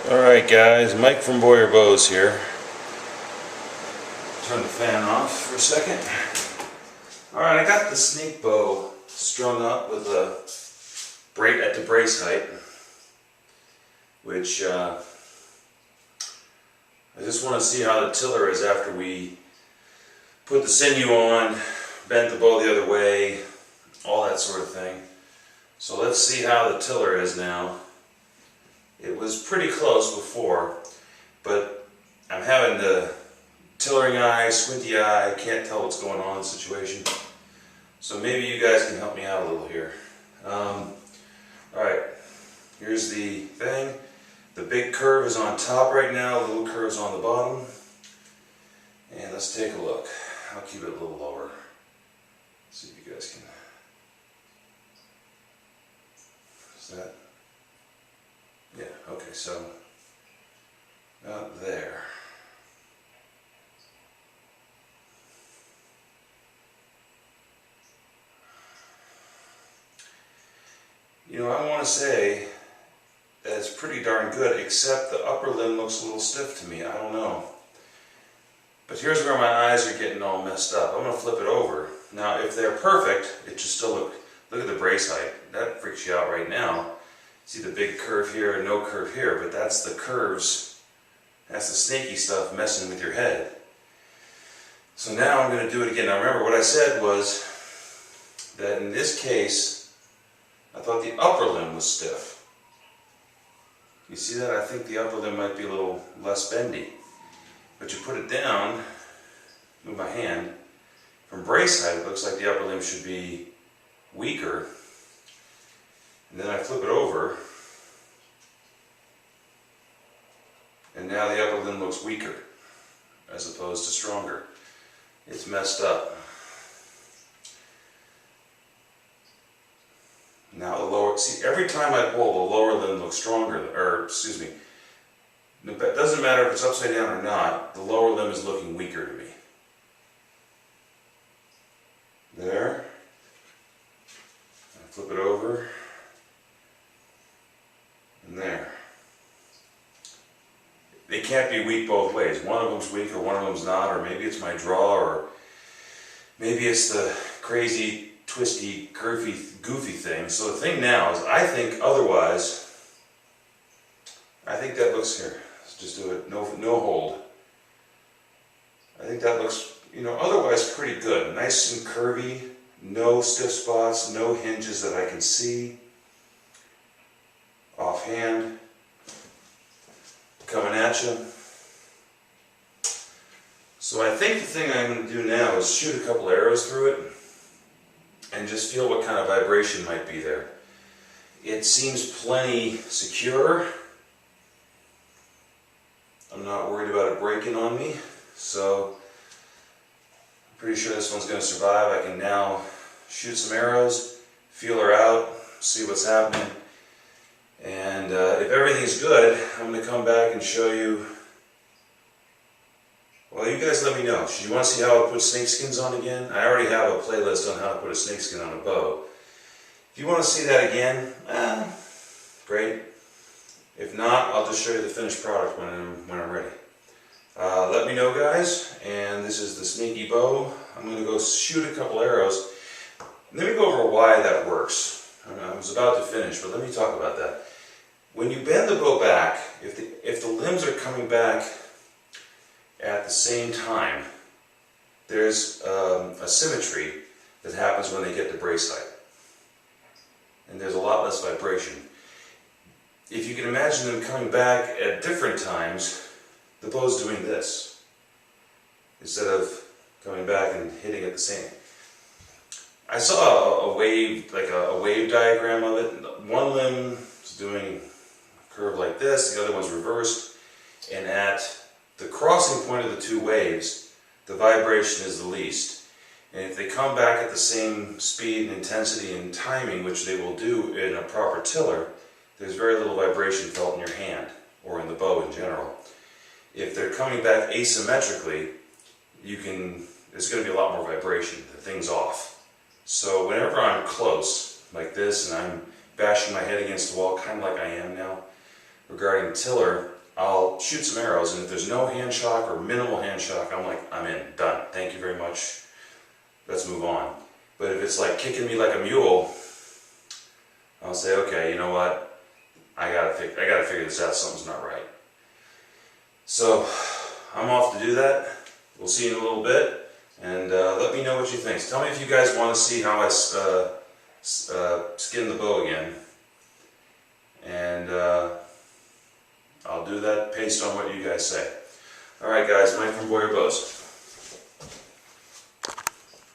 Alright guys, Mike from Boyer Bows here. Turn the fan off for a second. Alright, I got the snake bow strung up with a braid at the brace height, which I just want to see how the tiller is after we put the sinew on, bent the bow the other way, all that sort of thing. So let's see how the tiller is now. It was pretty close before, but I'm having the tillering eye, squinty eye, can't tell what's going on in the situation. So maybe you guys can help me out a little here. Alright, here's the thing. The big curve is on top right now, the little curve is on the bottom. And let's take a look. I'll keep it a little lower. See if you guys can. Is that? Yeah, okay, so about there. You know, I want to say that it's pretty darn good, except the upper limb looks a little stiff to me. I don't know. But here's where my eyes are getting all messed up. I'm going to flip it over. Now, if they're perfect, it should still look at the brace height. That freaks you out right now. See the big curve here and no curve here, but that's the curves, that's the snaky stuff messing with your head. So now I'm going to do it again. Now remember what I said was that in this case, I thought the upper limb was stiff. You see that? I think the upper limb might be a little less bendy. But you put it down, move my hand, from brace height it looks like the upper limb should be weaker. And then I flip it over, and now the upper limb looks weaker as opposed to stronger. It's messed up. Now the lower, see, every time I pull, the lower limb looks stronger, or excuse me, it doesn't matter if it's upside down or not, the lower limb is looking weaker to me. There. I flip it over. And there. They can't be weak both ways. One of them's weak or one of them's not, or maybe it's my draw, or maybe it's the crazy, twisty, curvy, goofy thing. So the thing now is, I think otherwise, I think that looks here. Let's just do it, no hold. I think that looks, you know, otherwise pretty good. Nice and curvy, no stiff spots, no hinges that I can see. Offhand, coming at you. So I think the thing I'm going to do now is shoot a couple arrows through it and just feel what kind of vibration might be there. It seems plenty secure. I'm not worried about it breaking on me, so I'm pretty sure this one's going to survive. I can now shoot some arrows, feel her out, see what's happening. And if everything's good, I'm going to come back and show you. Well, you guys let me know. Should you want to see how I put snake skins on again? I already have a playlist on how to put a snake skin on a bow. If you want to see that again, great. If not, I'll just show you the finished product when I'm ready. Let me know, guys. And this is the snaky bow. I'm going to go shoot a couple arrows. Let me go over why that works. I was about to finish, but let me talk about that. When you bend the bow back, if the limbs are coming back at the same time, there's a symmetry that happens when they get to brace height. And there's a lot less vibration. If you can imagine them coming back at different times, the bow's doing this, instead of coming back and hitting at the same. I saw a wave, like a wave diagram of it. One limb is doing a curve like this, the other one's reversed, and at the crossing point of the two waves, the vibration is the least. And if they come back at the same speed and intensity and timing, which they will do in a proper tiller, there's very little vibration felt in your hand, or in the bow in general. If they're coming back asymmetrically, there's going to be a lot more vibration, the thing's off. So whenever I'm close, like this, and I'm bashing my head against the wall, kind of like I am now, regarding tiller, I'll shoot some arrows, and if there's no hand shock or minimal hand shock, I'm like, I'm in, done, thank you very much, let's move on. But if it's like kicking me like a mule, I'll say, okay, you know what, I gotta figure this out, something's not right. So I'm off to do that. We'll see you in a little bit, and let me know what you think. Tell me if you guys want to see how I skin the bow again, and I'll do that based on what you guys say. Alright guys, Mike from Boyer Bows.